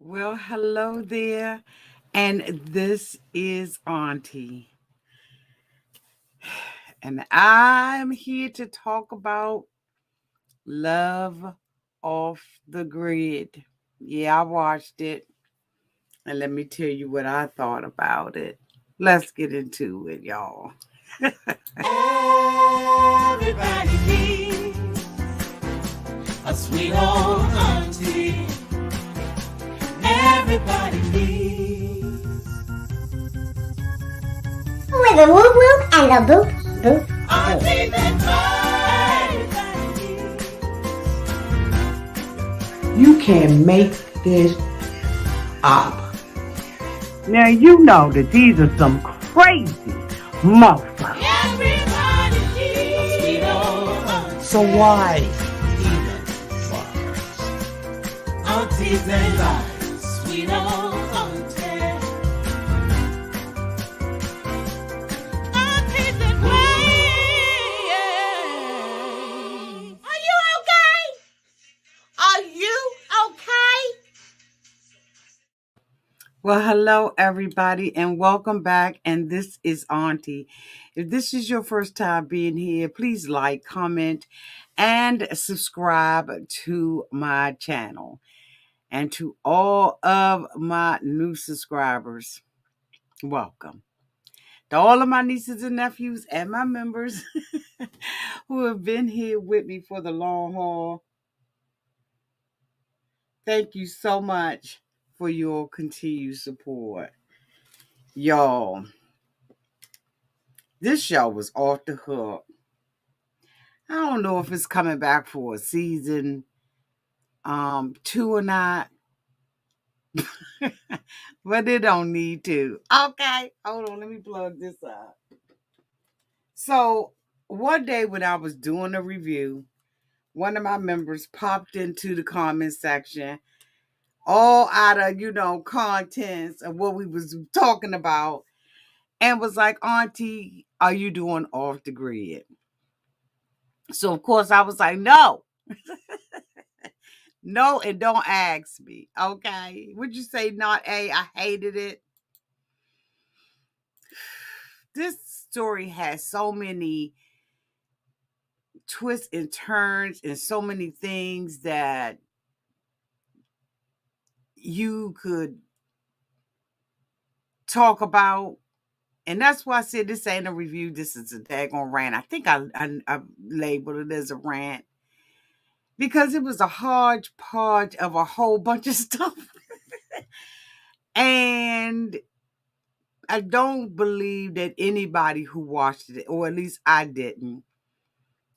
Well, hello there. And this is Auntie. And I'm here to talk about Love Off the Grid. Yeah, I watched it. And let me tell you what I thought about it. Let's get into it, y'all. Everybody needs a sweet old auntie. Everybody needs with a whoop whoop and a boop boop auntie boop. that everybody needs. You can make this up. Now you know that these are some crazy motherfuckers. Everybody needs a sweet old auntie. So why even bother? Aunties and lies, sweet old auntie. Aunties and ways. Are you okay? Are you okay? Well, hello, everybody, and welcome back. And this is Auntie. If this is your first time being here, please like, comment, and subscribe to my channel. And to all of my new subscribers, welcome. To all of my nieces and nephews and my members who have been here with me for the long haul, thank you so much for your continued support. Y'all, this show was off the hook. I don't know if it's coming back for a season 2 or not, but it don't need to. Okay, hold on, let me plug this up. So one day when I was doing a review, one of my members popped into the comment section, all out of, contents of what we was talking about, and was like, Auntie, are you doing off the grid? So of course I was like, no. No, and don't ask me. Okay. Would you say not A? I hated it. This story has so many twists and turns and so many things that you could talk about. And that's why I said this ain't a review. This is a daggone rant. I think I labeled it as a rant because it was a hodgepodge of a whole bunch of stuff. And I don't believe that anybody who watched it, or at least I didn't,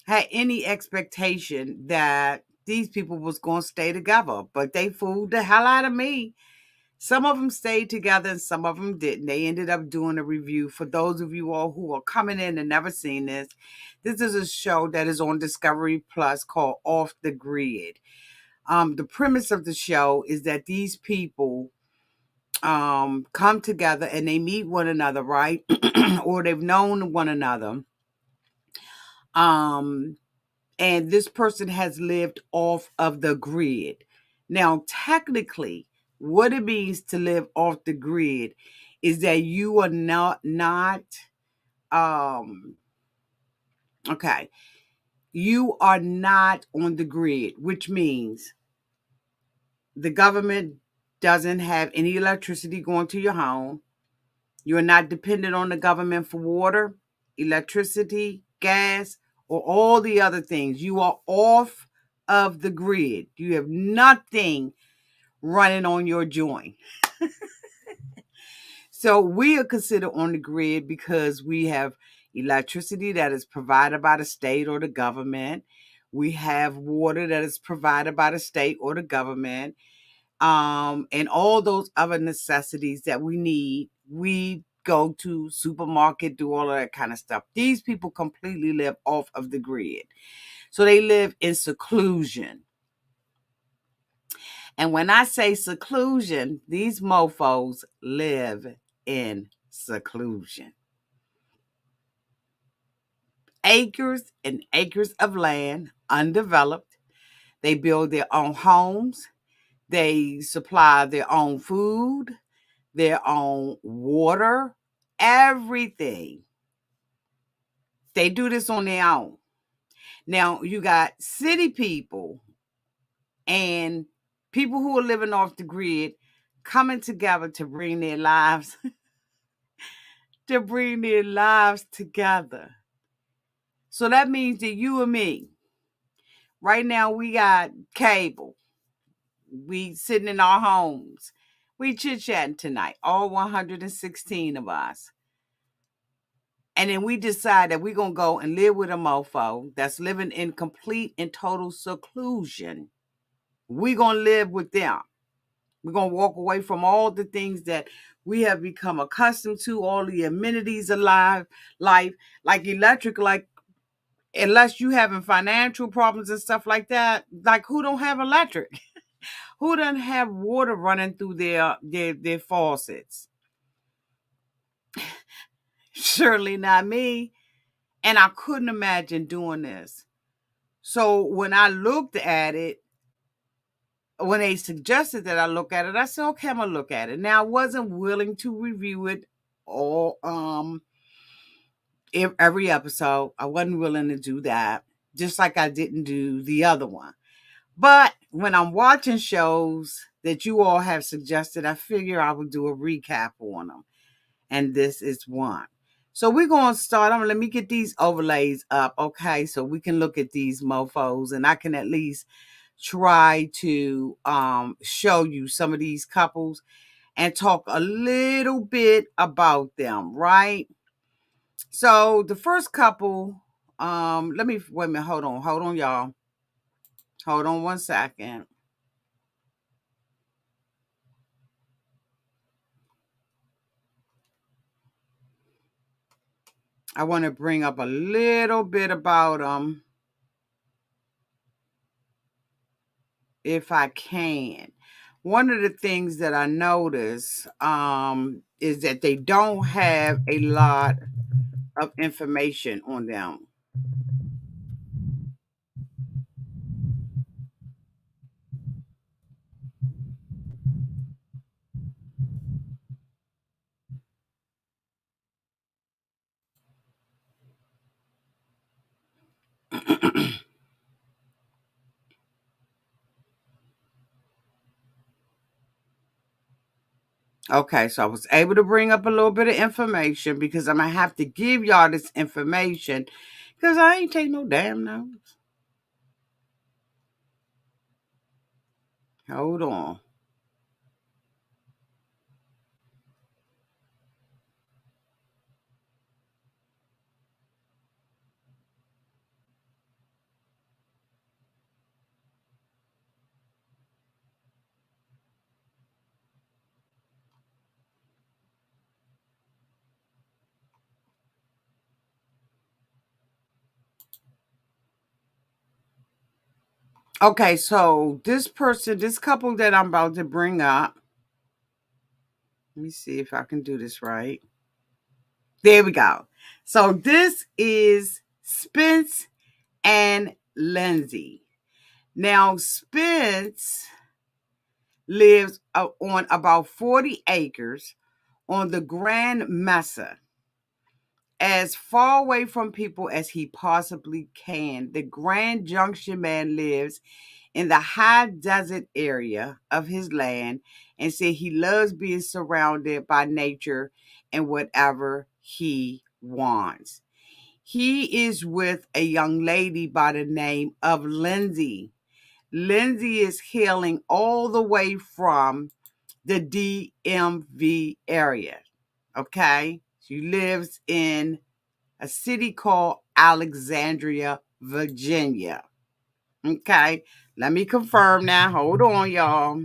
had any expectation that these people was going to stay together. But they fooled the hell out of me. Some of them stayed together and some of them didn't. They ended up doing a review. For those of you all who are coming in and never seen this, this is a show that is on Discovery Plus called Off the Grid. The premise of the show is that these people come together and they meet one another, right? Or they've known one another. And this person has lived off of the grid. Now, technically, what it means to live off the grid is that you are not okay, you are not on the grid, which means the government doesn't have any electricity going to your home. You're not dependent on the government for water, electricity, gas, or all the other things. You are off of the grid. You have nothing running on your joint. So we are considered on the grid because we have electricity that is provided by the state or the government. We have water that is provided by the state or the government. And all those other necessities that we need. We go to supermarket, do all of that kind of stuff. These people completely live off of the grid. So they live in seclusion. And when I say seclusion, these mofos live in seclusion. Acres and acres of land, undeveloped. They build their own homes. They supply their own food, their own water, everything. They do this on their own. Now, you got city people and people who are living off the grid coming together to bring their lives together. So that means that you and me, right now we got cable. We sitting in our homes. We chit-chatting tonight, all 116 of us. And then we decide that we're going to go and live with a mofo that's living in complete and total seclusion. We're going to live with them. We're going to walk away from all the things that we have become accustomed to, all the amenities of life, like electric, like unless you having financial problems and stuff like that, like who don't have electric? Who doesn't have water running through their faucets? Surely not me. And I couldn't imagine doing this. So when I looked at it, when they suggested that I look at it, I said, okay, I'm gonna look at it. Now I wasn't willing to review it all every episode. I wasn't willing to do that, just like I didn't do the other one. But when I'm watching shows that you all have suggested, I figure I would do a recap on them. And this is one. So we're going to start. Let me get these overlays up, okay, so we can look at these mofos and I can at least try to show you some of these couples and talk a little bit about them, right? So the first couple, let me wait a minute, hold on, y'all. Hold on one second. I want to bring up a little bit about them if I can. One of the things that I notice is that they don't have a lot of information on them. Okay, so I was able to bring up a little bit of information because I'm going to have to give y'all this information because I ain't take no damn notes. Hold on. Okay, so this couple that I'm about to bring up, let me see if I can do this right. There we go. So this is Spence and Lindsay. Now, Spence lives on about 40 acres on the Grand Mesa, as far away from people as he possibly can. The Grand Junction man lives in the high desert area of his land and said he loves being surrounded by nature and whatever he wants. He is with a young lady by the name of Lindsay. Lindsay is hailing all the way from the DMV area. Okay. She lives in a city called Alexandria, Virginia. Okay. Let me confirm now. Hold on, y'all.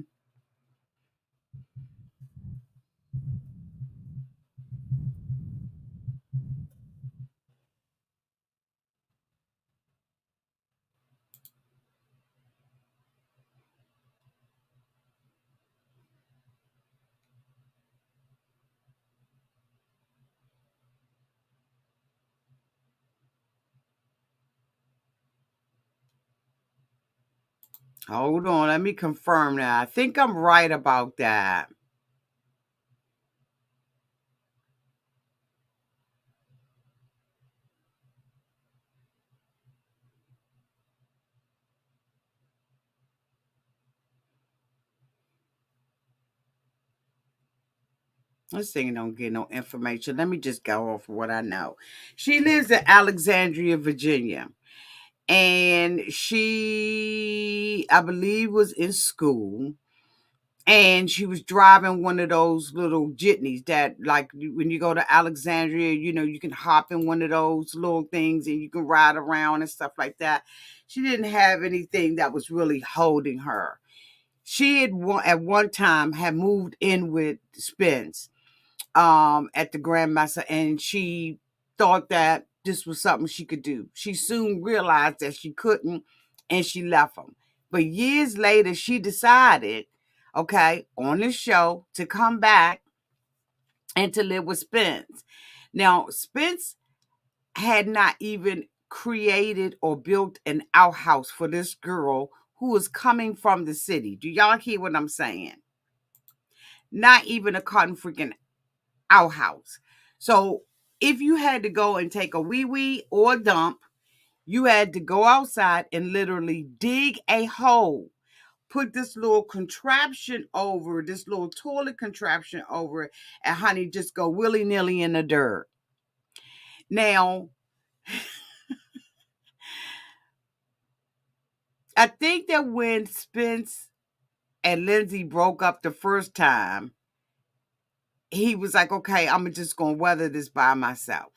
Hold on, let me confirm that. I think I'm right about that. This thing don't get no information. Let me just go off of what I know. She lives in Alexandria, Virginia. And she, I believe, was in school. And she was driving one of those little jitneys that, like, when you go to Alexandria, you can hop in one of those little things and you can ride around and stuff like that. She didn't have anything that was really holding her. She had at one time had moved in with Spence at the Grandmaster, and she thought that this was something she could do. She soon realized that she couldn't, and she left him. But years later, she decided, okay, on the show, to come back and to live with Spence. Now, Spence had not even created or built an outhouse for this girl who was coming from the city. Do y'all hear what I'm saying? Not even a cotton freaking outhouse. So if you had to go and take a wee wee or dump, you had to go outside and literally dig a hole, put this little contraption over, this little toilet contraption over it, and honey, just go willy nilly in the dirt. Now, I think that when Spence and Lindsay broke up the first time, he was like, okay, I'm just going to weather this by myself.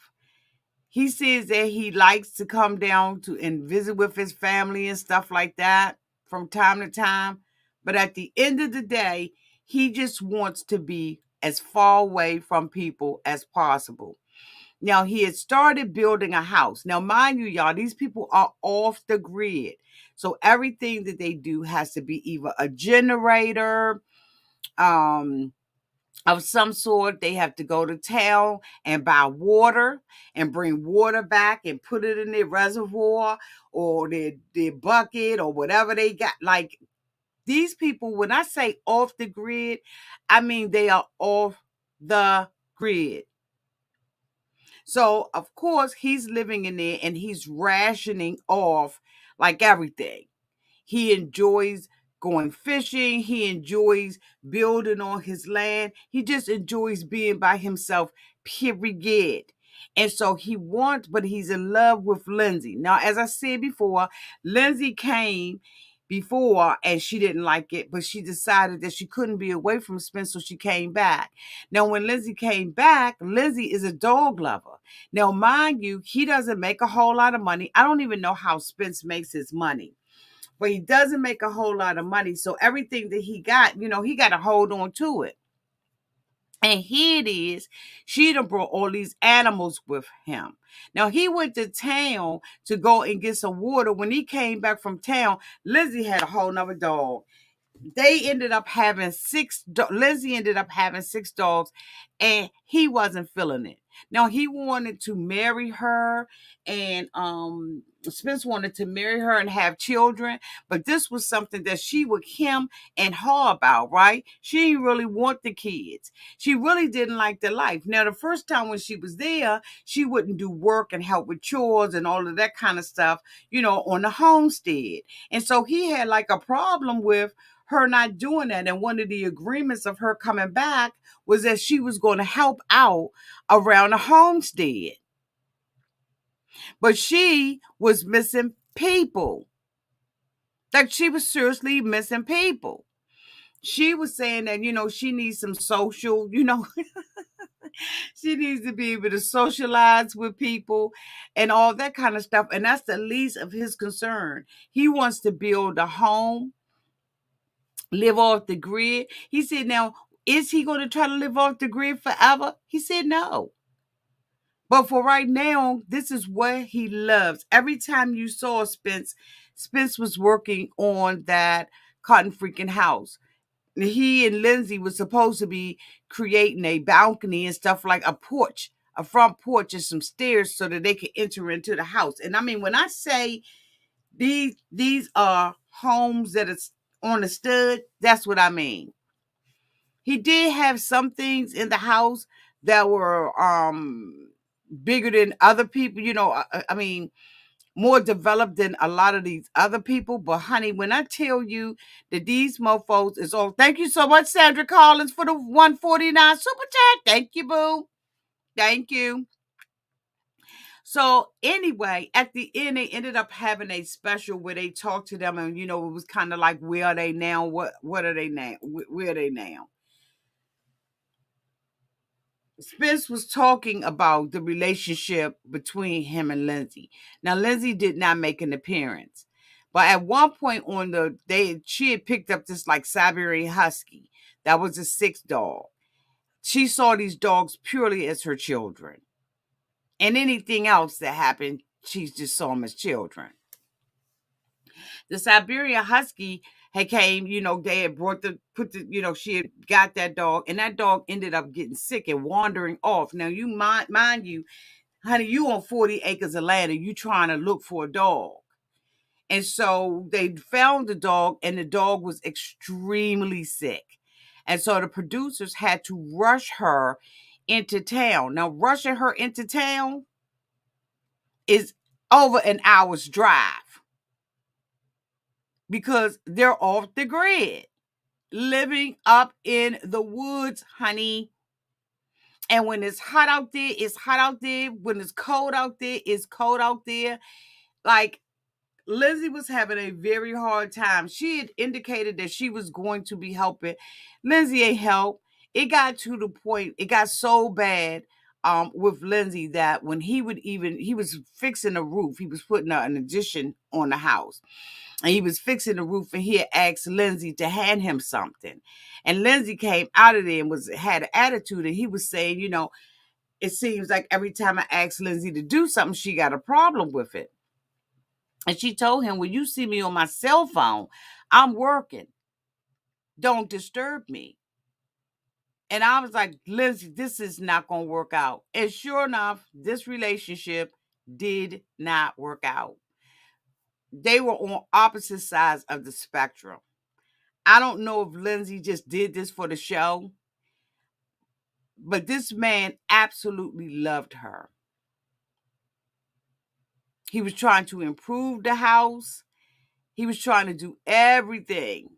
He says that he likes to come down to and visit with his family and stuff like that from time to time. But at the end of the day, he just wants to be as far away from people as possible. Now, he had started building a house. Now, mind you, y'all, these people are off the grid. So everything that they do has to be either a generator, of some sort. They have to go to town and buy water and bring water back and put it in their reservoir or their bucket or whatever they got. Like, these people, when I say off the grid, I mean they are off the grid. So, of course, he's living in there and he's rationing off like everything. He enjoys going fishing. He enjoys building on his land. He just enjoys being by himself, period. And so but he's in love with Lindsay. Now, as I said before, Lindsay came before and she didn't like it, but she decided that she couldn't be away from Spence, so she came back. Now, when Lindsay came back, Lindsay is a dog lover. Now, mind you, he doesn't make a whole lot of money. I don't even know how Spence makes his money, but he doesn't make a whole lot of money. So everything that he got, he got to hold on to it. And here it is. She done brought all these animals with him. Now, he went to town to go and get some water. When he came back from town, Lizzie had a whole nother dog. They ended up having Lizzie ended up having 6 dogs, and he wasn't feeling it. Now, he wanted to marry her, and Spence wanted to marry her and have children, but this was something that she would him and her about, right? She didn't really want the kids. She really didn't like the life. Now, the first time when she was there, she wouldn't do work and help with chores and all of that kind of stuff, on the homestead. And so he had like a problem with her not doing that. And one of the agreements of her coming back was that she was going to help out around the homestead. But she was missing people. Like, she was seriously missing people. She was saying that, she needs some social, she needs to be able to socialize with people and all that kind of stuff. And that's the least of his concern. He wants to build a home, live off the grid. He said, now, is he going to try to live off the grid forever? He said no. But for right now, this is what he loves. Every time you saw Spence was working on that cotton freaking house. He and Lindsay was supposed to be creating a balcony and stuff, like a porch, a front porch and some stairs so that they could enter into the house. And I mean, when I say these are homes that is on the stud. That's what I mean. He did have some things in the house that were bigger than other people, I mean, more developed than a lot of these other people. But honey, when I tell you that these mofos is all, thank you so much, Sandra Collins, for the 149 super chat. Thank you, boo. Thank you. So anyway, at the end, they ended up having a special where they talked to them, and it was kind of like, where are they now? What are they now? Where are they now? Spence was talking about the relationship between him and Lindsay. Now, Lindsay did not make an appearance, but at one point on the day, she had picked up this like Siberian Husky that was a 6 dog. She saw these dogs purely as her children, and anything else that happened, she just saw them as children. The Siberian Husky had came, they had she had got that dog, and that dog ended up getting sick and wandering off. Now, you mind you, honey, you on 40 acres of land and you trying to look for a dog. And so they found the dog, and the dog was extremely sick. And so the producers had to rush her into town. Now, rushing her into town is over an hour's drive because they're off the grid, living up in the woods, honey. And when it's hot out there, it's hot out there. When it's cold out there, it's cold out there. Like, Lizzie was having a very hard time. She had indicated that she was going to be helping. Lindsay ain't help. It got to the point, it got so bad with Lindsay that when he was fixing the roof, he was putting an addition on the house. And he was fixing the roof, and he had asked Lindsay to hand him something. And Lindsay came out of there and had an attitude, and he was saying, it seems like every time I ask Lindsay to do something, she got a problem with it. And she told him, when you see me on my cell phone, I'm working. Don't disturb me. And I was like, Lindsay, this is not going to work out. And sure enough, this relationship did not work out. They were on opposite sides of the spectrum. I don't know if Lindsay just did this for the show, but this man absolutely loved her. He was trying to improve the house. He was trying to do everything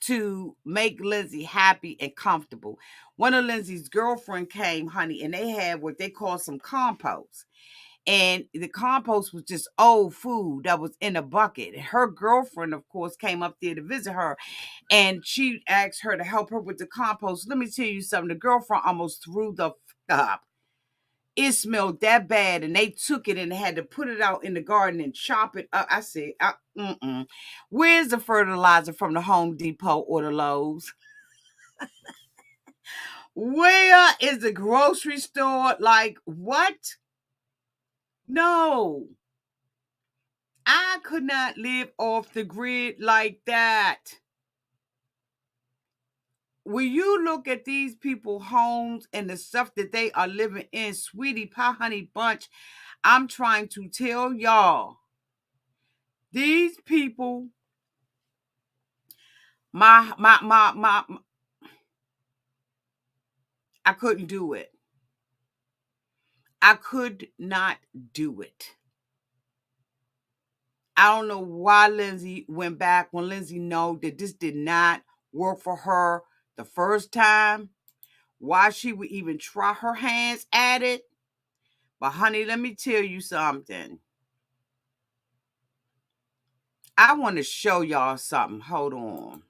to make Lindsay happy and comfortable. One of Lindsay's girlfriend came, honey, and they had what they call some compost. And the compost was just old food that was in a bucket. And her girlfriend, of course, came up there to visit her, and she asked her to help her with the compost. Let me tell you something. The girlfriend almost threw the up. It smelled that bad, and they took it and had to put it out in the garden and chop it up. I said, where's the fertilizer from the Home Depot or the Lowe's? Where is the grocery store? Like, what? No. I could not live off the grid like that. When you look at these people's homes and the stuff that they are living in, sweetie pie, honey bunch, I'm trying to tell y'all, these people, my, I couldn't do it. I could not do it. I don't know why Lindsay went back when Lindsay know that this did not work for her the first time. Why she would even try her hands at it. But honey, let me tell you something. I want to show y'all something. Hold on.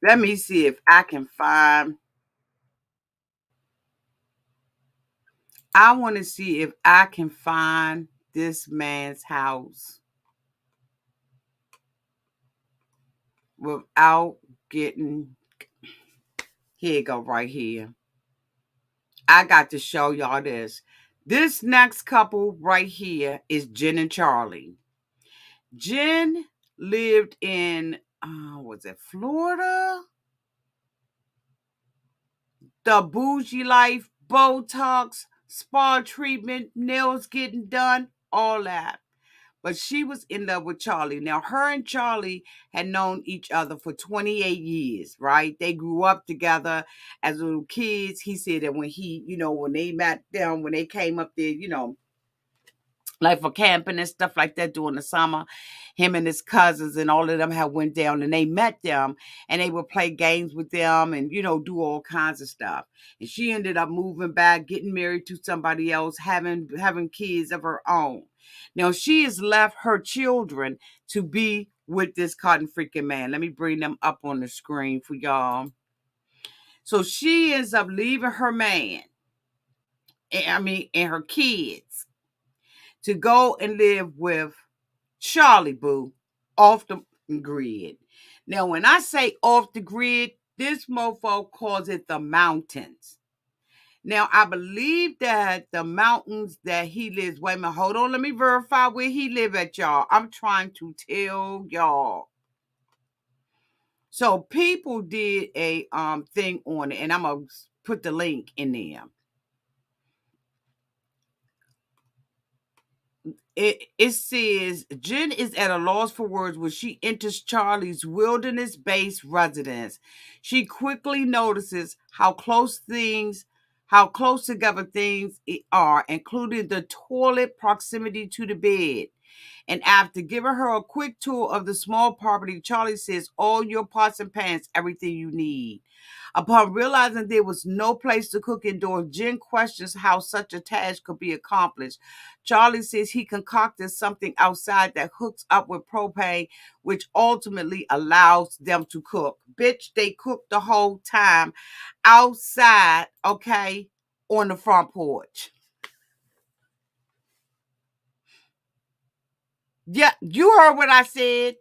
Let me see if I can find. I want to see if I can find this man's house without getting. Here you go, right here. I got to show y'all this. This next couple right here is Jen and Charlie. Jen lived in, was it Florida? The bougie life, Botox, spa treatment, nails getting done, all that. But she was in love with Charlie. Now, her and Charlie had known each other for 28 years, right? They grew up together as little kids. He said that when they met them, when they came up there, like for camping and stuff like that during the summer, him and his cousins and all of them had went down and they met them and they would play games with them and do all kinds of stuff. And she ended up moving back, getting married to somebody else, having kids of her own. Now she has left her children to be with this cotton freaking man. Let me bring them up on the screen for y'all. So she ends up leaving her man, and her kids, to go and live with Charlie Boo off the grid. Now, when I say off the grid, this mofo calls it the mountains. Now, I believe that the mountains that he lives, wait a minute, hold on, let me verify where he live at, y'all. I'm trying to tell y'all. So people did a thing on it, and I'm gonna put the link in there. It says Jen is at a loss for words when she enters Charlie's wilderness-based residence. She quickly notices how close together things are, including the toilet proximity to the bed. And after giving her a quick tour of the small property, Charlie says, all your pots and pans, everything you need. Upon realizing there was no place to cook indoors, Jen questions how such a task could be accomplished. Charlie says he concocted something outside that hooks up with propane, which ultimately allows them to cook. Bitch, they cook the whole time outside, okay, on the front porch. Yeah, you heard what I said.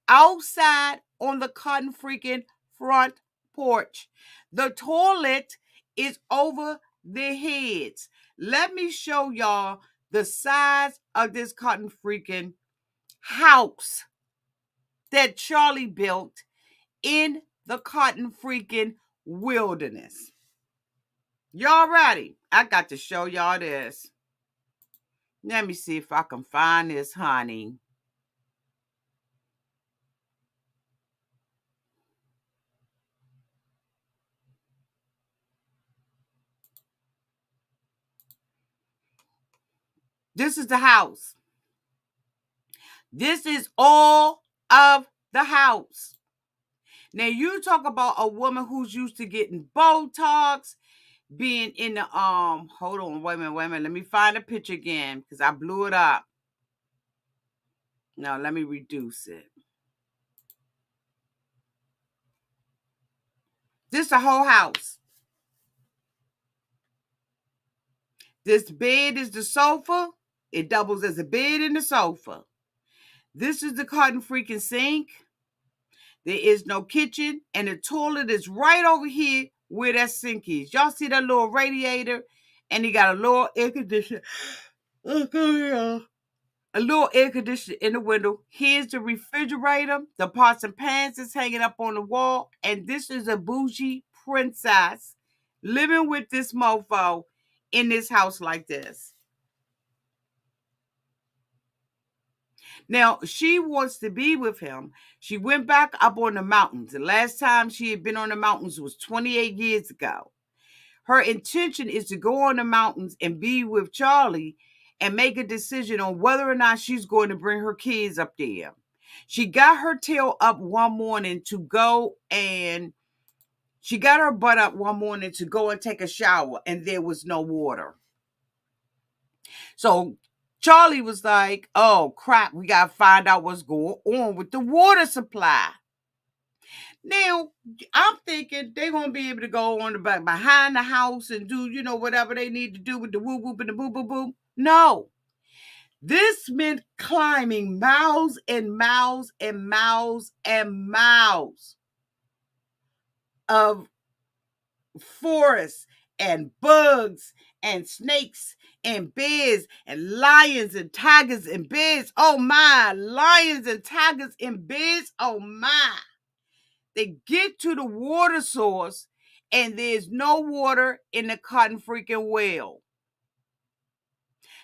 Outside on the cotton freaking front porch. The toilet is over their heads. Let me show y'all the size of this cotton freaking house that Charlie built in the cotton freaking wilderness. Y'all ready? I got to show y'all this. Let me see if I can find this, honey. This is the house. This is all of the house. Now, you talk about a woman who's used to getting Botox, being in the, hold on, wait a minute. Let me find the picture again because I blew it up. No, let me reduce it. This is the whole house. This bed is the sofa. It doubles as a bed and the sofa. This is the cotton freaking sink. There is no kitchen, and the toilet is right over here where that sink is. Y'all see that little radiator? And he got a little air conditioner. A little air conditioner in the window. Here's the refrigerator. The pots and pans is hanging up on the wall. And this is a bougie princess living with this mofo in this house like this. Now, she wants to be with him. She went back up on the mountains. The last time she had been on the mountains was 28 years ago. Her intention is to go on the mountains and be with Charlie and make a decision on whether or not she's going to bring her kids up there. She got her tail up one morning to go and she got her butt up one morning to go and take a shower, and there was no water. So Charlie was like, oh crap, we got to find out what's going on with the water supply. Now, I'm thinking they're going to be able to go on the back behind the house and do, whatever they need to do with the whoop whoop and the boo boo boo. No. This meant climbing miles and miles and miles and miles of forests and bugs and snakes and bears and lions and tigers and bears. Oh my, lions and tigers and bears. Oh my. They get to the water source and there's no water in the cotton freaking well.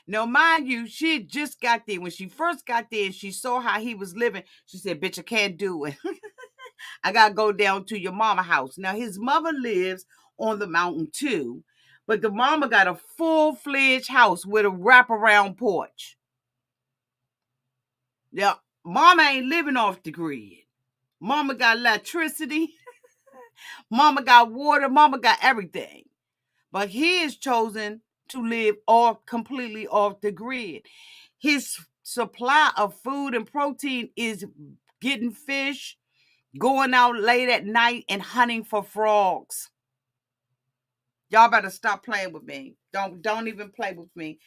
Now, mind you, she had just got there. When she first got there and she saw how he was living, she said, bitch, I can't do it. I got to go down to your mama house. Now, his mother lives on the mountain too, but the mama got a full-fledged house with a wraparound porch. Now, mama ain't living off the grid. Mama got electricity. Mama got water. Mama got everything. But he has chosen to live off completely off the grid. His supply of food and protein is getting fish, going out late at night and hunting for frogs. Y'all better stop playing with me. Don't even play with me.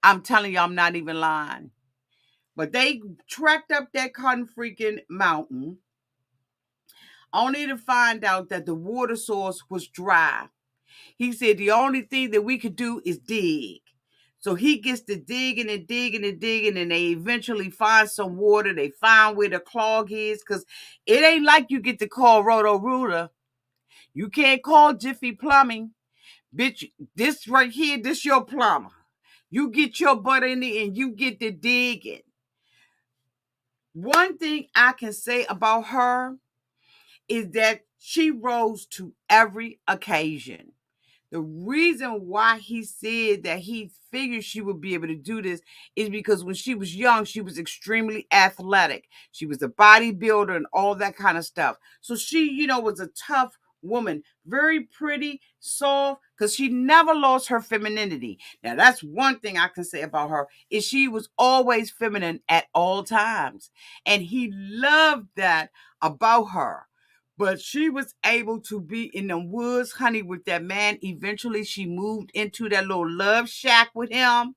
I'm telling you, I'm not even lying. But they trekked up that cotton freaking mountain only to find out that the water source was dry. He said the only thing that we could do is dig. So he gets to digging and digging and digging, and they eventually find some water. They find where the clog is, because it ain't like you get to call Roto-Rooter. You can't call Jiffy Plumbing. Bitch, this right here, this your plumber. You get your butt in there and you get to digging. One thing I can say about her is that she rose to every occasion. The reason why he said that he figured she would be able to do this is because when she was young, she was extremely athletic. She was a bodybuilder and all that kind of stuff. So she, was a tough woman, very pretty, soft, because she never lost her femininity. Now, that's one thing I can say about her, is she was always feminine at all times. And he loved that about her. But she was able to be in the woods, honey, with that man. Eventually, she moved into that little love shack with him.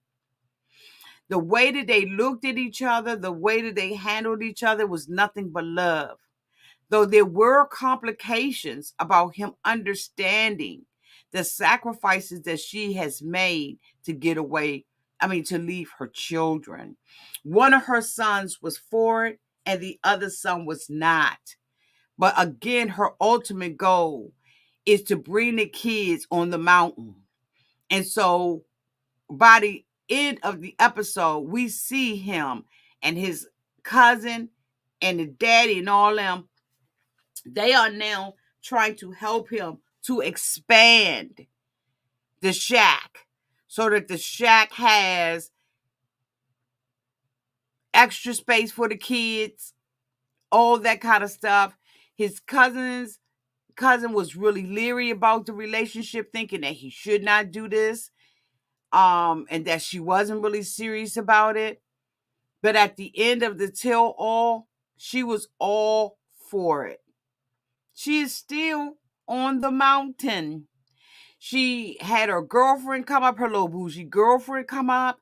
The way that they looked at each other, the way that they handled each other was nothing but love. Though there were complications about him understanding the sacrifices that she has made to get away, to leave her children. One of her sons was for it, and the other son was not. But again, her ultimate goal is to bring the kids on the mountain. And so by the end of the episode, we see him and his cousin and the daddy and all them. They are now trying to help him to expand the shack so that the shack has extra space for the kids, all that kind of stuff. His cousin was really leery about the relationship, thinking that he should not do this, and that she wasn't really serious about it. But at the end of the tell all, she was all for it. She is still on the mountain. She had her girlfriend come up, her little bougie girlfriend come up,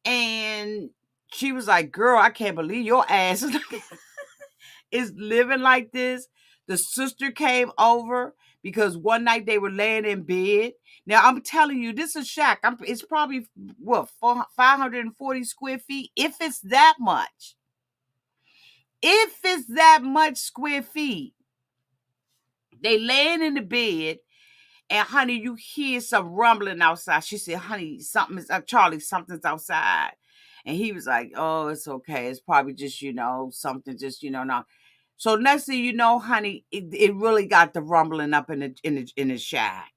and she was like, girl, I can't believe your ass is living like this. The sister came over because one night they were laying in bed. Now, I'm telling you, this is shack. It's probably, 540 square feet, if it's that much. If it's that much square feet. They laying in the bed, and honey, you hear some rumbling outside. She said, honey, Charlie, something's outside. And he was like, oh, it's okay. It's probably just, something just, not. So next thing you know, honey, it really got the rumbling up in the shack.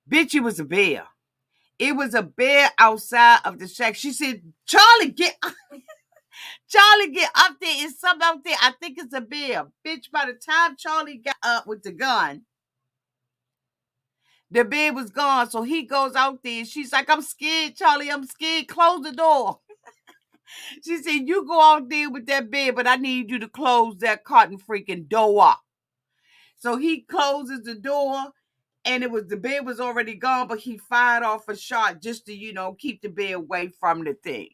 Bitch, it was a bear. It was a bear outside of the shack. She said, Charlie, get up. Charlie, get up there. It's something out there. I think it's a bear. Bitch, by the time Charlie got up with the gun, the bear was gone. So he goes out there. She's like, I'm scared, Charlie. I'm scared. Close the door. She said, you go out there with that bear, but I need you to close that cotton freaking door. So he closes the door, and the bear was already gone, but he fired off a shot just to, keep the bear away from the thing.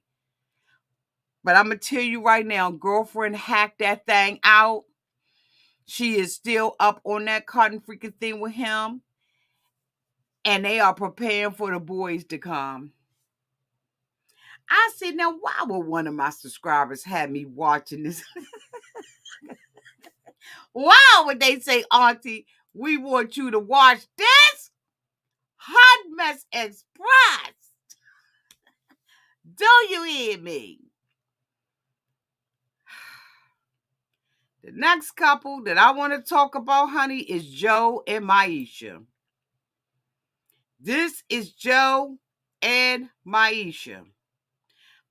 But I'm going to tell you right now, girlfriend hacked that thing out. She is still up on that cotton freaking thing with him. And they are preparing for the boys to come. I said, now, why would one of my subscribers have me watching this? Why would they say, Auntie, We want you to watch this Hot Mess Express. Do you hear me? The next couple that I want to talk about, honey, is Joe and Maisha. This is Joe and Maisha.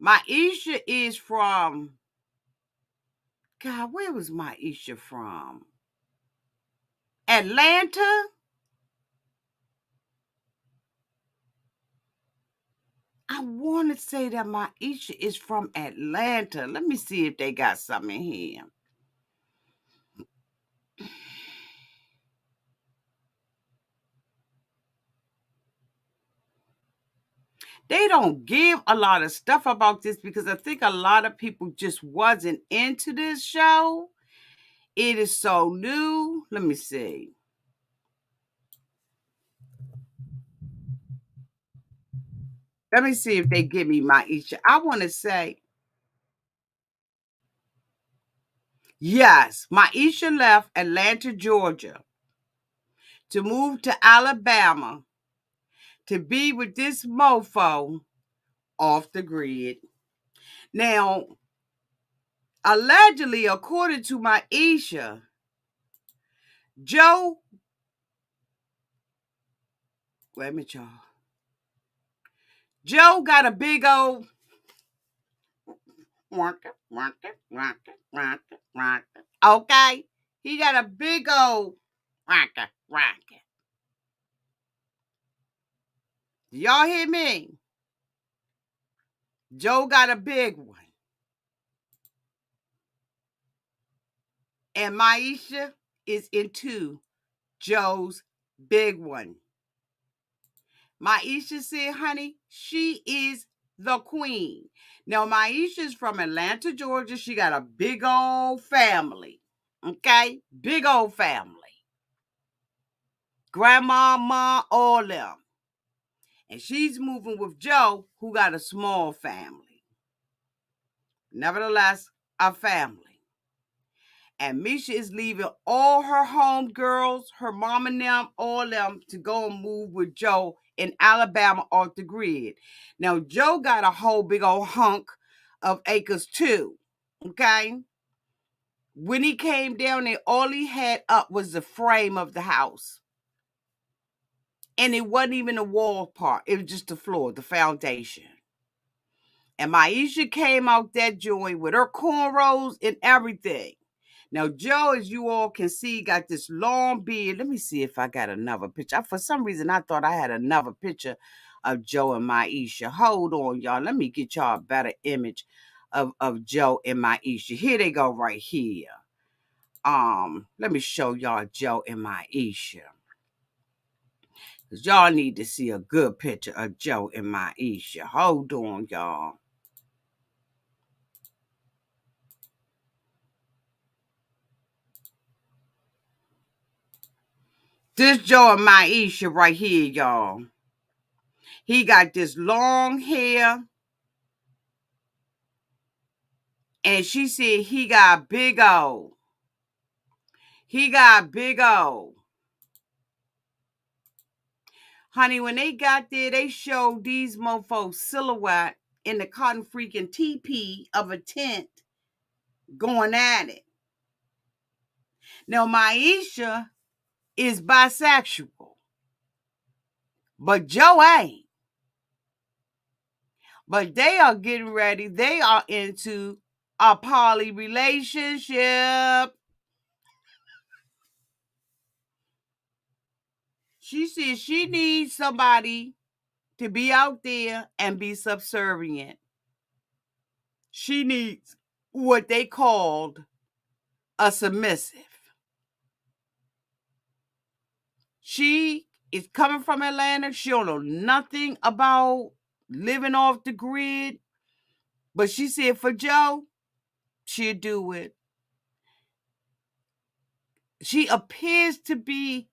Maisha is from, God, where was Maisha from? Atlanta? I want to say that Maisha is from Atlanta. Let me see if they got something here. They don't give a lot of stuff about this because I think a lot of people just wasn't into this show. It is so new. Let me see. Let me see if they give me Maisha. I want to say, yes, Maisha left Atlanta, Georgia to move to Alabama to be with this mofo off the grid. Now, allegedly, according to Maisha, Joe, wait a minute, y'all. Joe got a big old okay. He got a big old rocket. Y'all hear me? Joe got a big one. And Maisha is into Joe's big one. Maisha said, honey, she is the queen. Now, Maisha's from Atlanta, Georgia. She got a big old family. Okay? Big old family. Grandma, mom, all them. And she's moving with Joe, who got a small family. Nevertheless, a family. And Misha is leaving all her home girls, her mom and them, all them, to go and move with Joe in Alabama off the grid. Now, Joe got a whole big old hunk of acres too. Okay? When he came down there, all he had up was the frame of the house. And it wasn't even the wall part. It was just the floor, the foundation. And Maisha came out that joint with her cornrows and everything. Now, Joe, as you all can see, got this long beard. Let me see if I got another picture. For some reason, I thought I had another picture of Joe and Maisha. Hold on, y'all. Let me get y'all a better image of Joe and Maisha. Here they go right here. Let me show y'all Joe and Maisha. Because y'all need to see a good picture of Joe and Maisha. Hold on, y'all. This Joe and Maisha right here, y'all. He got this long hair. And she said he got big old. He got big old. Honey, when they got there, they showed these mofos silhouette in the cotton freaking teepee of a tent going at it. Now, Maisha is bisexual. But Joe ain't. But they are getting ready. They are into a poly relationship. She says she needs somebody to be out there and be subservient. She needs what they called a submissive. She is coming from Atlanta. She don't know nothing about living off the grid. But she said for Joe, she'll do it. She appears to be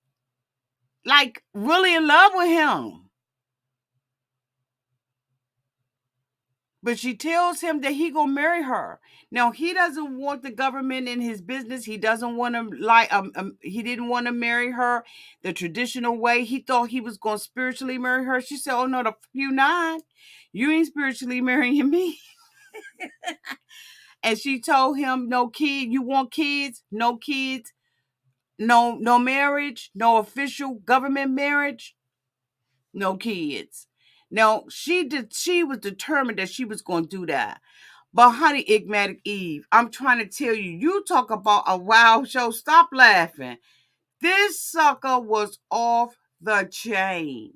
like really in love with him. But she tells him that he gonna marry her. Now he doesn't want the government in his business. He doesn't want to he didn't want to marry her the traditional way. He thought he was gonna spiritually marry her. She said, "Oh no, you not. You ain't spiritually marrying me." And she told him, "No kid. You want kids? No kids. No marriage. No official government marriage. No kids." Now she was determined that she was going to do that. But honey, Enigmatic Eve, I'm trying to tell you, you talk about a wild show. Stop laughing. This sucker was off the chain.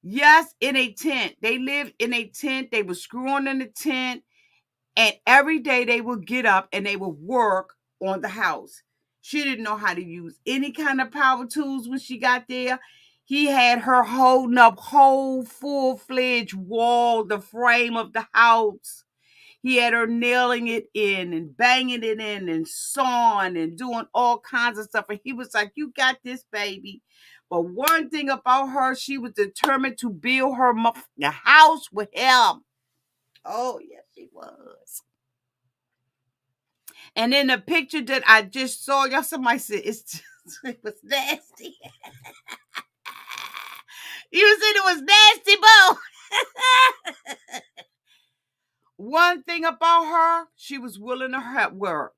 Yes, in a tent. They lived in a tent. They were screwing in the tent. And every day they would get up and they would work on the house. She didn't know how to use any kind of power tools when she got there. He had her holding up whole full-fledged wall, the frame of the house. He had her nailing it in and banging it in and sawing and doing all kinds of stuff. And he was like, "You got this, baby." But one thing about her, she was determined to build the house with him. Oh, yes, she was. And in the picture that I just saw, y'all, somebody said it was nasty. You said it was nasty, Bo. One thing about her, she was willing to work.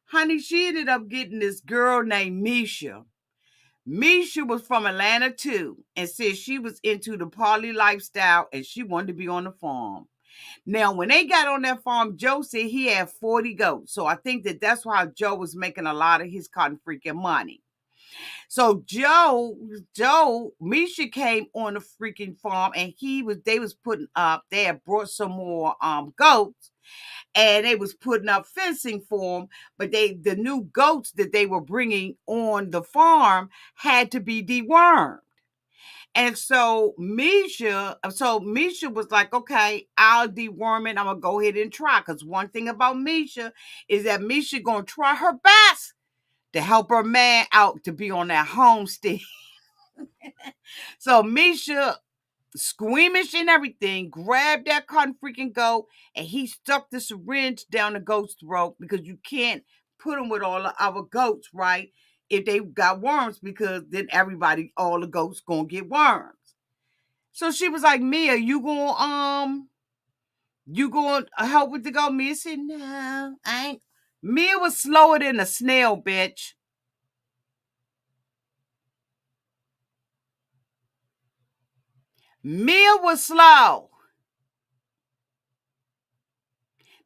Honey, she ended up getting this girl named Misha. Misha was from Atlanta too, and said she was into the party lifestyle and she wanted to be on the farm. Now, when they got on that farm, Joe said he had 40 goats. So I think that's why Joe was making a lot of his cotton freaking money. So Misha came on the freaking farm and they was putting up, they had brought some more goats and they was putting up fencing for them, but the new goats that they were bringing on the farm had to be dewormed. And so Misha was like, "Okay, I'll deworm it. I'm gonna go ahead and try." Because one thing about Misha is that Misha gonna try her best to help her man out to be on that homestead. So Misha, squeamish and everything, grabbed that cotton freaking goat and he stuck the syringe down the goat's throat because you can't put them with all the other goats, right? If they got worms, because then all the goats gonna get worms. So she was like, "Mia, you going to help with the goat?" Mia said, "No, I ain't." Mia was slower than a snail, bitch. Mia was slow.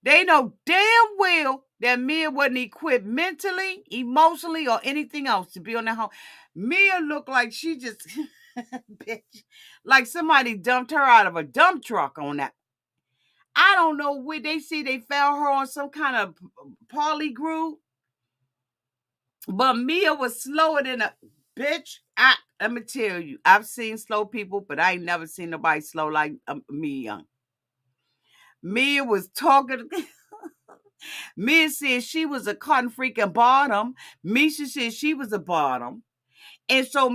They know damn well that Mia wasn't equipped mentally, emotionally, or anything else to be on that home. Mia looked like she just, bitch, like somebody dumped her out of a dump truck on that. I don't know where they found her on some kind of poly group, but Mia was slower than a bitch. Let me tell you, I've seen slow people, but I ain't never seen nobody slow like Mia. Mia was talking. Mia said she was a cotton freaking bottom. Misha said she was a bottom. And so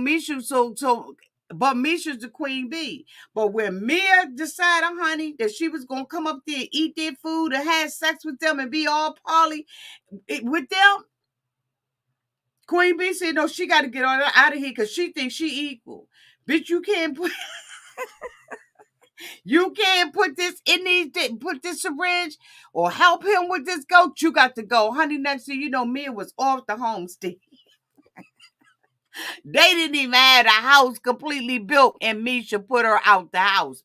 but Misha's the queen bee. But when Mia decided, honey, that she was gonna come up there and eat their food and have sex with them and be all poly with them, Queen Bee said, "No, she got to get out of here because she thinks she equal. Bitch, you can't put this in put this syringe or help him with this goat. You got to go, honey." Next thing you know, Mia was off the homestead. They didn't even have the house completely built, and Misha put her out the house.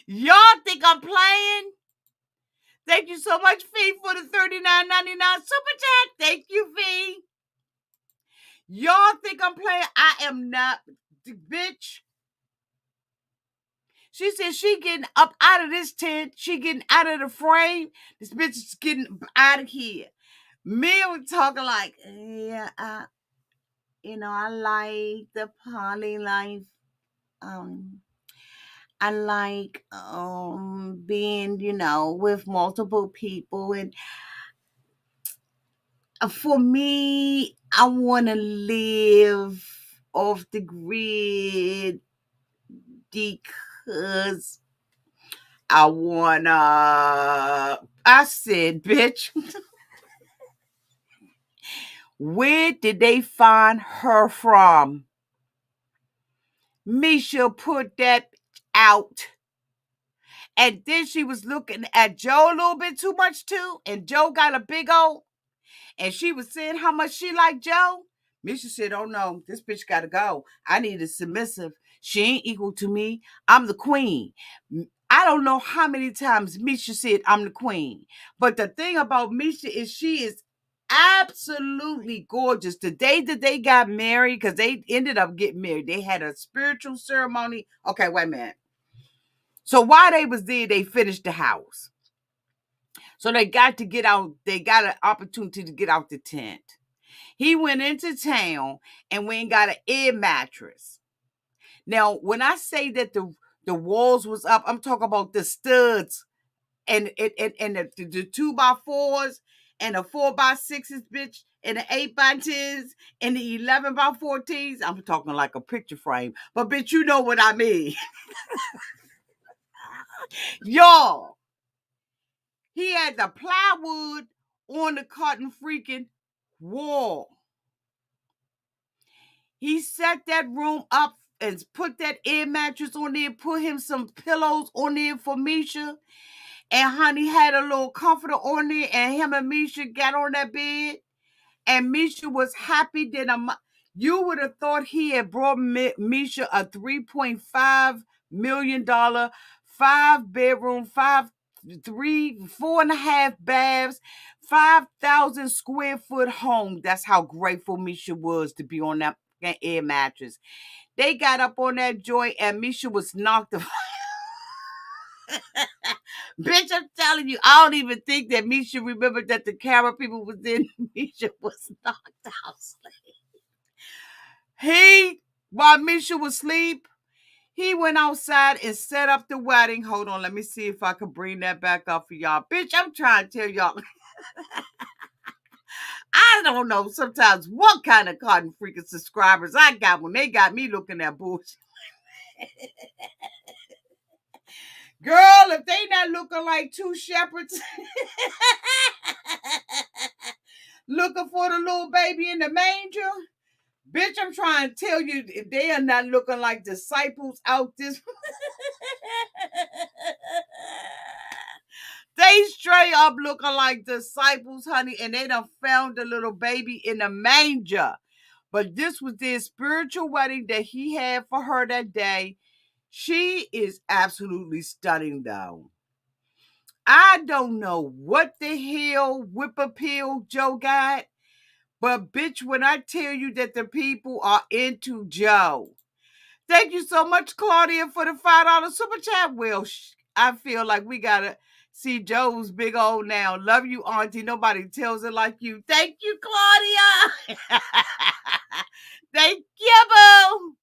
Y'all think I'm playing? Thank you so much, Fee, for the $39.99 super chat. Thank you, Fee. Y'all think I'm playing? I am not, bitch. She said she getting up out of this tent. She getting out of the frame. This bitch is getting out of here. Mia was talking like, "Yeah, I like the poly life. Um, I like being, with multiple people. And for me, I want to live off the grid because I said, bitch, where did they find her from? Misha put that out. And then she was looking at Joe a little bit too much too. And Joe got a big old, and she was saying how much she liked Joe. Misha said, oh no, this bitch gotta go. I need a submissive. She ain't equal to me. I'm the queen. I don't know how many times Misha said I'm the queen. But the thing about Misha is she is absolutely gorgeous. The day that they got married, because they ended up getting married, they had a spiritual ceremony. Okay, wait a minute. So while they was there, they finished the house. So they got to get out. They got an opportunity to get out the tent. He went into town and went and got an air mattress. Now, when I say that the walls was up, I'm talking about the studs and the 2x4s and the 4x6s, bitch, and the 8x10s and the 11x14s. I'm talking like a picture frame, but bitch, you know what I mean. Y'all, he had the plywood on the cotton freaking wall. He set that room up and put that air mattress on there, put him some pillows on there for Misha. And honey had a little comforter on there, and him and Misha got on that bed. And Misha was happy that you would have thought he had brought Misha a $3.5 million, 5-bedroom, 4.5 baths, 5,000 square foot home. That's how grateful Misha was to be on that air mattress. They got up on that joint and Misha was knocked the bitch, I'm telling you, I don't even think that Misha remembered that the camera people was in. Misha was knocked out asleep. While Misha was asleep, he went outside and set up the wedding. Hold on, let me see if I can bring that back up for y'all. Bitch, I'm trying to tell y'all. I don't know sometimes what kind of cotton freaking subscribers I got when they got me looking at bullshit. Girl, if they not looking like two shepherds looking for the little baby in the manger, bitch, I'm trying to tell you, if they are not looking like disciples out this. They straight up looking like disciples, honey, and they done found the little baby in the manger. But this was their spiritual wedding that he had for her that day. She is absolutely stunning, though. I don't know what the hell whip appeal Joe got, but bitch, when I tell you that the people are into Joe. Thank you so much, Claudia, for the $5 super chat. Well, I feel like we gotta see Joe's big old now. Love you, Auntie. Nobody tells it like you. Thank you, Claudia. Thank you, boo.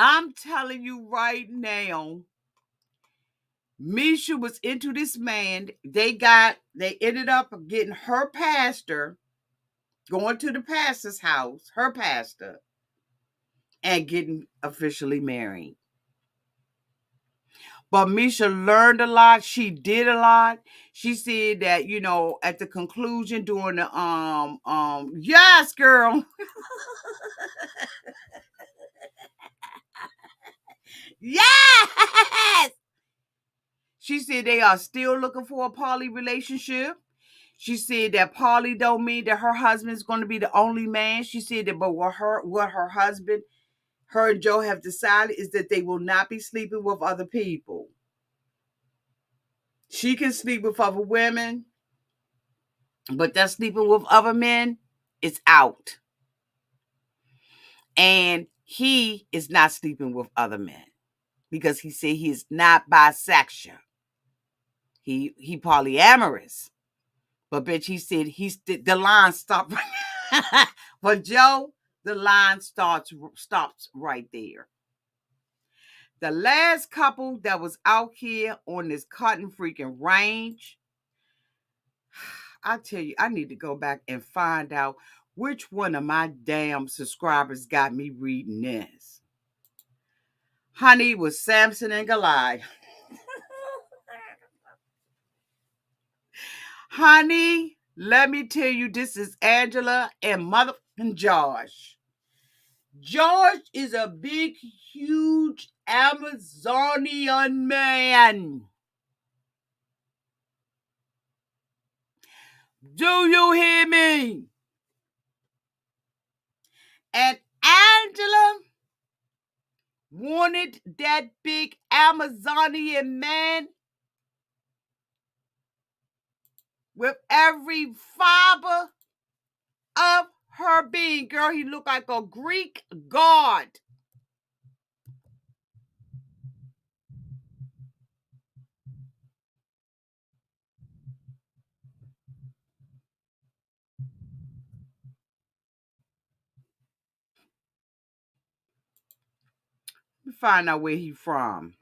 I'm telling you right now, Misha was into this man. They ended up getting her pastor, going to the pastor's house, her pastor, and getting officially married. But Misha learned a lot. She did a lot. She said that, at the conclusion during the yes, girl. Yes. She said they are still looking for a poly relationship. She said that poly don't mean that her husband's going to be the only man. She said that, but what her husband, her and Joe have decided is that they will not be sleeping with other people. She can sleep with other women, but that sleeping with other men is out. And he is not sleeping with other men because he said he is not bisexual. He polyamorous. But bitch, he said the line stopped. For Joe, the line stops right there. The last couple that was out here on this cotton freaking range, I tell you, I need to go back and find out Which one of my damn subscribers got me reading this? Honey, was Samson and Goliath. Honey, let me tell you, this is Angela and mother and Josh. George is a big, huge Amazonian man. Do you hear me? And Angela wanted that big Amazonian man with every fiber of her being. Girl, he looked like a Greek god. Let me find out where he from.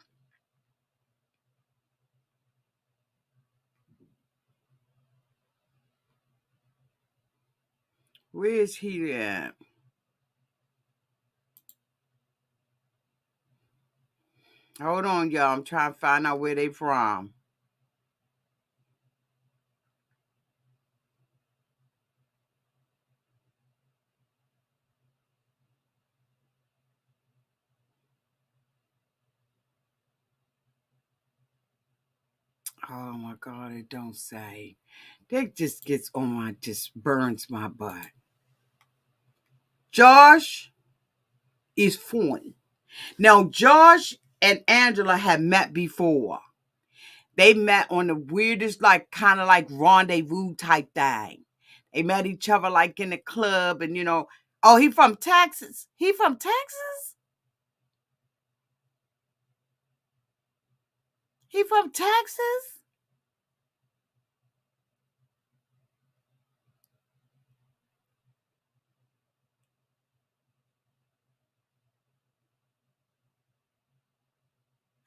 Where is he at? Hold on, y'all. I'm trying to find out where they from. Oh my God, it don't say. That just gets on my, just burns my butt. Josh is funny. Now, Josh and Angela had met before. They met on the weirdest, like, kind of like rendezvous type thing. They met each other like in the club and, oh, he from Texas. He from Texas? He from Texas?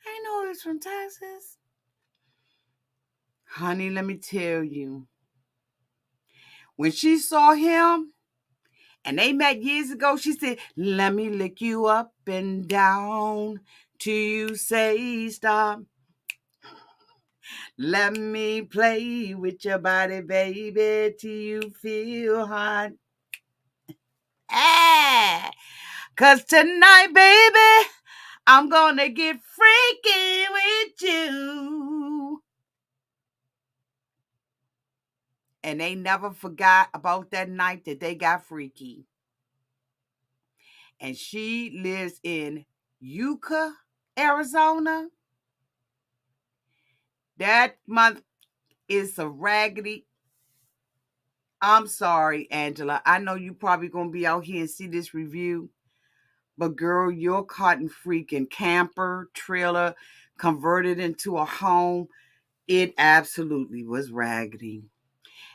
I know he's from Texas. Honey, let me tell you. When she saw him, and they met years ago, she said, let me lick you up and down till you say stop. Let me play with your body, baby, till you feel hot. Ah, 'cause tonight, baby, I'm gonna get freaky with you. And they never forgot about that night that they got freaky. And she lives in Yucca, Arizona. That month is a raggedy. I'm sorry, Angela. I know you probably gonna be out here and see this review, but girl, your cotton freaking camper trailer converted into a home. It absolutely was raggedy.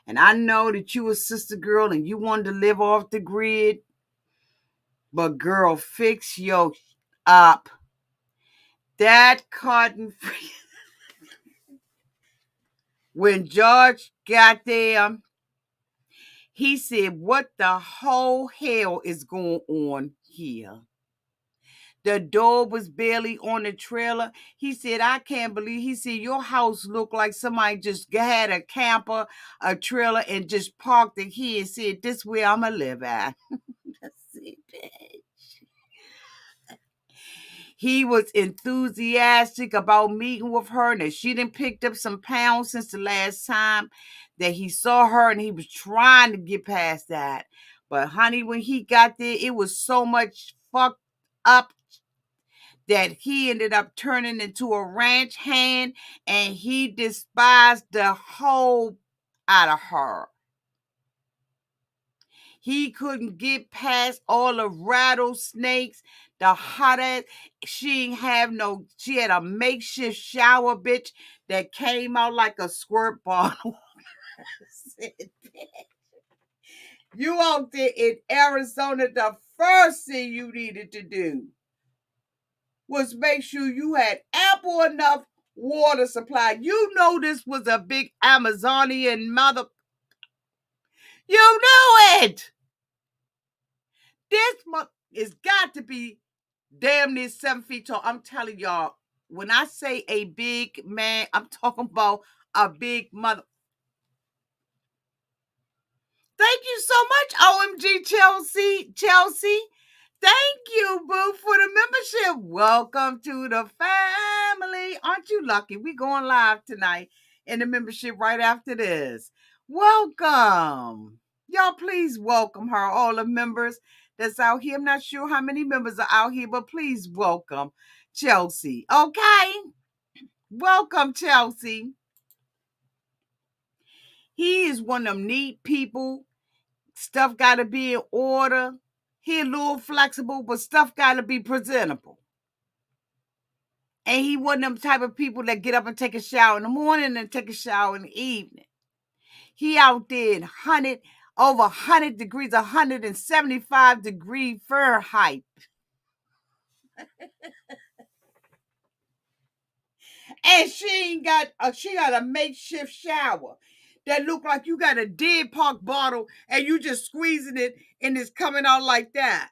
And I know that you a sister girl and you wanted to live off the grid, but girl, fix your up. That cotton free. When George got there, he said, what the whole hell is going on here? The door was barely on the trailer. He said, I can't believe. He said, your house looked like somebody just had a camper, a trailer, and just parked it here and said, this is where I'm going to live at. He was enthusiastic about meeting with her and that she done picked up some pounds since the last time that he saw her, and he was trying to get past that. But honey, when he got there, it was so much fucked up that he ended up turning into a ranch hand, and he despised the whole out of her. He couldn't get past all the rattlesnakes, the hot ass. She had a makeshift shower, bitch, that came out like a squirt bottle. You out there in Arizona, the first thing you needed to do was make sure you had ample enough water supply. You know this was a big Amazonian mother. You knew it. This month is got to be damn near 7 feet tall. I'm telling y'all, when I say a big man, I'm talking about a big mother. Thank you so much, OMG Chelsea. Chelsea, thank you, boo, for the membership. Welcome to the family. Aren't you lucky? We going live tonight in the membership right after this. Welcome. Y'all, please welcome her, all the members that's out here. I'm not sure how many members are out here, but please welcome Chelsea. Okay? Welcome, Chelsea. He is one of them neat people. Stuff got to be in order. He a little flexible, but stuff got to be presentable. And he one of them type of people that get up and take a shower in the morning and take a shower in the evening. He out there in over 100 degrees, 175-degree Fahrenheit. And she got a makeshift shower that look like you got a dead park bottle and you just squeezing it and it's coming out like that.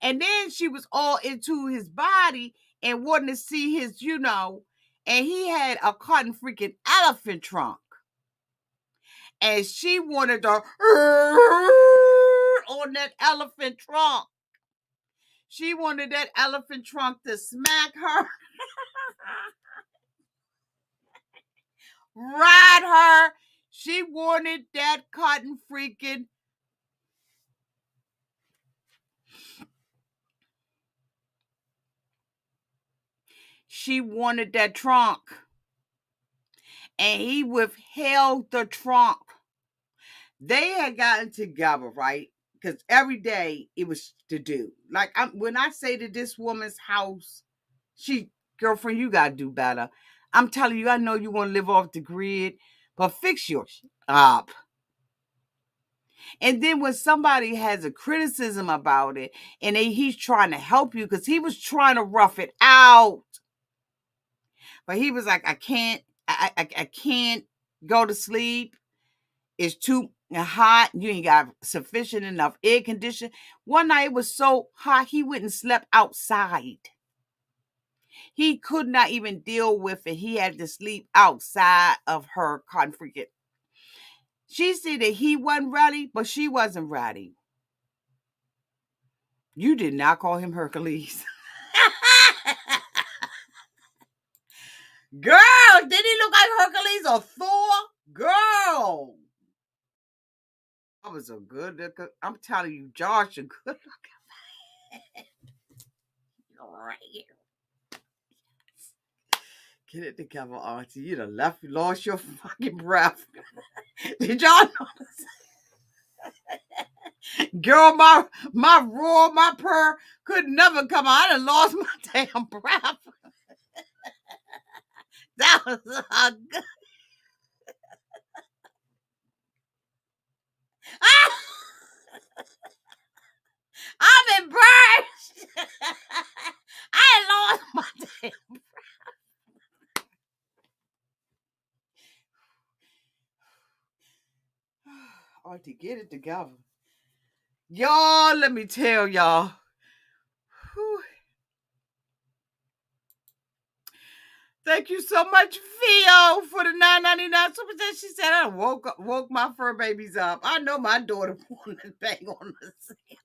And then she was all into his body and wanting to see his, and he had a cotton freaking elephant trunk. And she wanted to on that elephant trunk. She wanted that elephant trunk to smack her, ride her. She wanted that cotton freaking. She wanted that trunk. And he withheld the trunk. They had gotten together, right? Because every day it was to do. Like when I say to this woman's house, girlfriend, you got to do better. I'm telling you, I know you want to live off the grid, but fix yours up. And then when somebody has a criticism about it and he's trying to help you because he was trying to rough it out. But he was like, I can't go to sleep. It's too hot. You ain't got sufficient enough air conditioning. One night it was so hot he wouldn't sleep outside. He could not even deal with it. He had to sleep outside of her conflict. She said that he wasn't ready, but she wasn't ready. You did not call him Hercules. Girl, did he look like Hercules or Thor? Girl. I was a good looker. I'm telling you, Josh, a good looker. Right here. Get it together, Auntie. You done lost your fucking breath. Did y'all notice? Girl, my roar, my purr could never come out. I done lost my damn breath. That was a good. I'm embarrassed. I lost my damn breath. Auntie, get it together. Y'all, let me tell y'all. Whew. Thank you so much, Theo, for the $9.99 super chat. She said I woke my fur babies up. I know my daughter wanted to bang on the ceiling.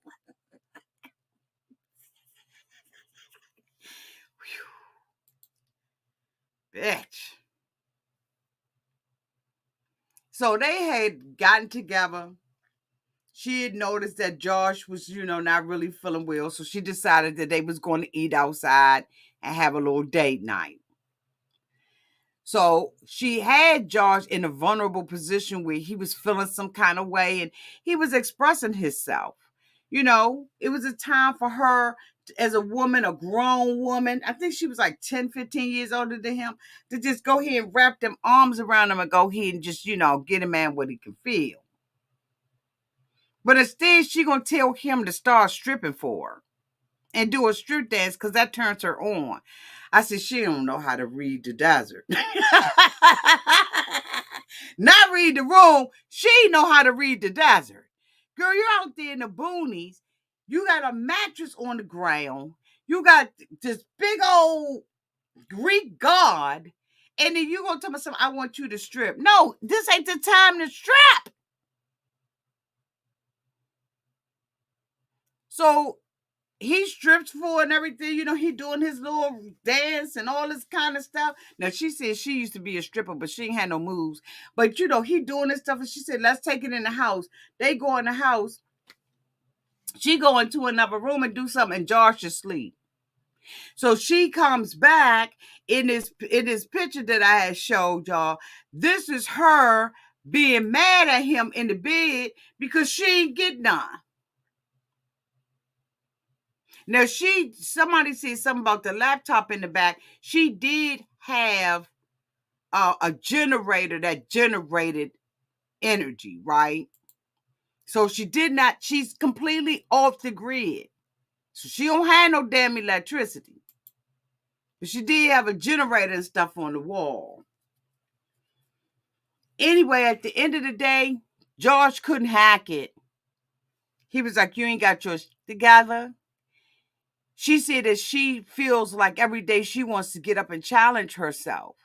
Bitch. So they had gotten together. She had noticed that Josh was, not really feeling well. So she decided that they was going to eat outside and have a little date night. So she had Josh in a vulnerable position where he was feeling some kind of way and he was expressing himself. It was a time for her as a woman, a grown woman. I think she was like 10, 15 years older than him, to just go ahead and wrap them arms around him and go ahead and just, get a man what he can feel. But instead, she going to tell him to start stripping for her and do a strip dance because that turns her on. I said, she don't know how to read the desert. Not read the room. She know how to read the desert. Girl, you're out there in the boonies. You got a mattress on the ground. You got this big old Greek god. And then you gonna tell me something, I want you to strip. No, this ain't the time to strip. So he strips for and everything, he doing his little dance and all this kind of stuff. Now she said she used to be a stripper, but she ain't had no moves. But he doing this stuff, and she said, let's take it in the house. They go in the house. She go into another room and do something, and Josh is asleep. So she comes back in this picture that I had showed y'all. This is her being mad at him in the bed because she ain't get none. Now somebody said something about the laptop in the back. She did have a generator that generated energy, right? So she's completely off the grid. So she don't have no damn electricity. But she did have a generator and stuff on the wall. Anyway, at the end of the day, George couldn't hack it. He was like, you ain't got yours together. She said that she feels like every day she wants to get up and challenge herself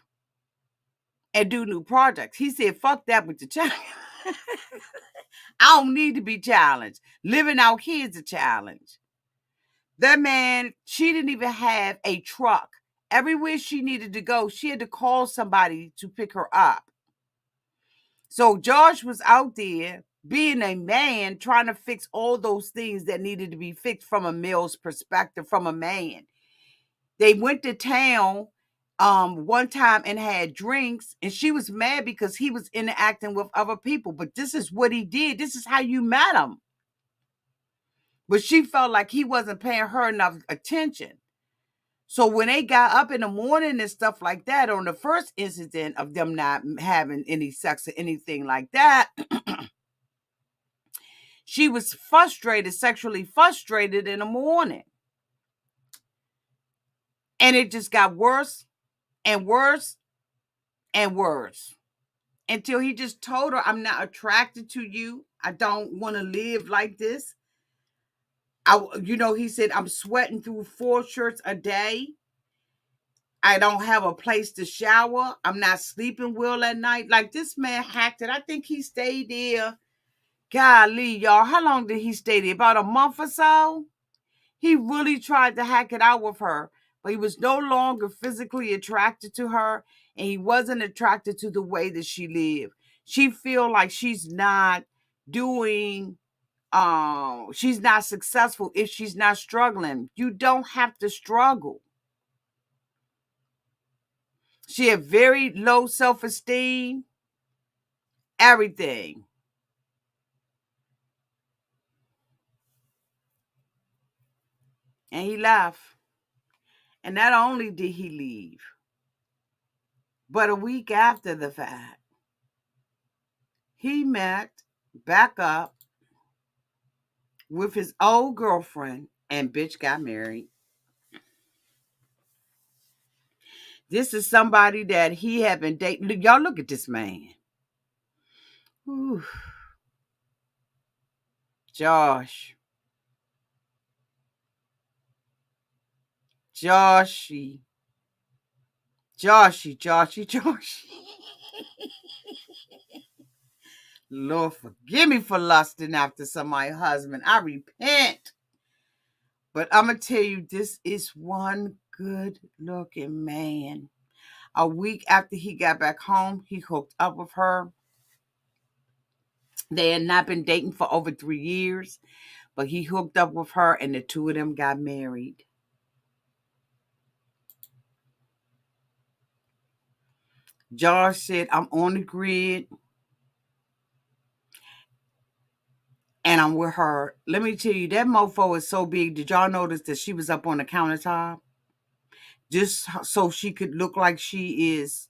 and do new projects. He said, fuck that with the challenge. I don't need to be challenged. Living out here is a challenge. That man, she didn't even have a truck. Everywhere she needed to go, she had to call somebody to pick her up. So George was out there being a man, trying to fix all those things that needed to be fixed from a male's perspective, from a man. They went to town one time and had drinks, and she was mad because he was interacting with other people. But this is what he did. This is how you met him. But she felt like he wasn't paying her enough attention. So when they got up in the morning and stuff like that, on the first incident of them not having any sex or anything like that, she was sexually frustrated in the morning. And it just got worse and worse and worse until he just told her, I'm not attracted to you. I don't want to live like this. He said, I'm sweating through 4 shirts a day. I don't have a place to shower. I'm not sleeping well at night. Like, this man hacked it. I think he stayed there. Golly, y'all. How long did he stay there? About a month or so? He really tried to hack it out with her, but he was no longer physically attracted to her, and he wasn't attracted to the way that she lived. She feel like she's not doing, she's not successful if she's not struggling. You don't have to struggle. She had very low self-esteem, everything. And he left. And not only did he leave, but a week after the fact, he met back up with his old girlfriend, and bitch got married. This is somebody that he had been dating. Y'all look at this man. Ooh. Josh. Joshy. Lord, forgive me for lusting after somebody's husband. I repent. But I'm going to tell you, this is one good looking man. A week after he got back home, he hooked up with her. They had not been dating for over 3 years, but he hooked up with her and the two of them got married. Josh said, I'm on the grid and I'm with her. Let me tell you, that mofo is so big. Did y'all notice that she was up on the countertop? Just so she could look like she is.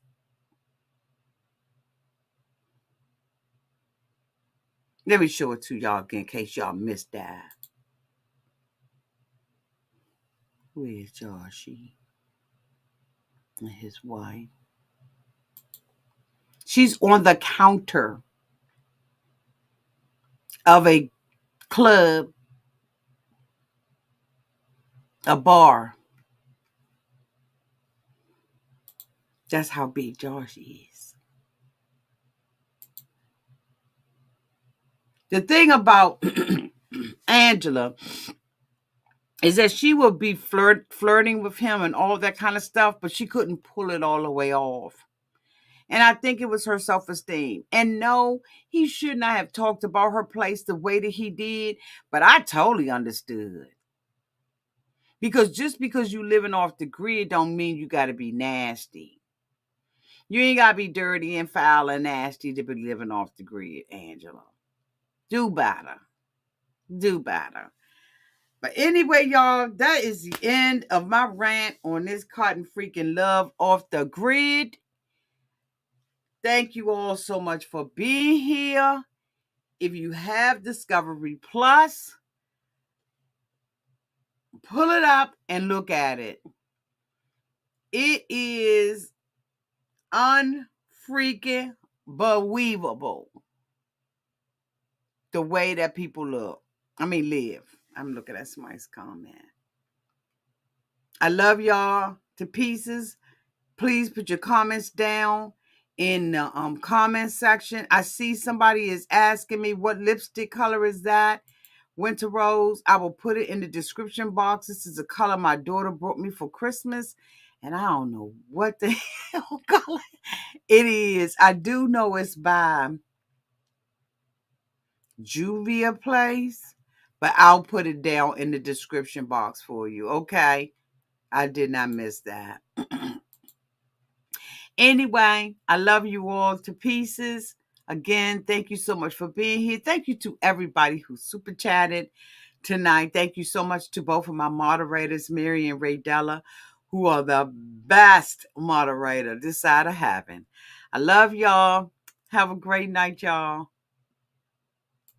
Let me show it to y'all again in case y'all missed that. Where's Joshy and his wife? She's on the counter of a club, a bar. That's how big Josh is. The thing about Angela is that she will be flirting with him and all that kind of stuff, but she couldn't pull it all the way off. And I think it was her self-esteem. And no, he should not have talked about her place the way that he did, but I totally understood. Because just because you living off the grid don't mean you got to be nasty. You ain't got to be dirty and foul and nasty to be living off the grid, Angela. Do better. Do better. But anyway, y'all, that is the end of my rant on this cotton freaking love off the grid. Thank you all so much for being here. If you have Discovery Plus, pull it up and look at it. It is unfreaking believable the way that people live. I'm looking at somebody's comment. I love y'all to pieces. Please put your comments down in the comment section. I see somebody is asking me what lipstick color is that. Winter Rose. I will put it in the description box. This is a color my daughter brought me for Christmas. And I don't know what the hell color it is. I do know it's by Juvia Place, but I'll put it down in the description box for you. Okay. I did not miss that. Anyway, I love you all to pieces. Again, thank you so much for being here. Thank you to everybody who super chatted tonight. Thank you so much to both of my moderators, Mary and Ray Della, who are the best moderator this side of heaven. I love y'all. Have a great night, y'all.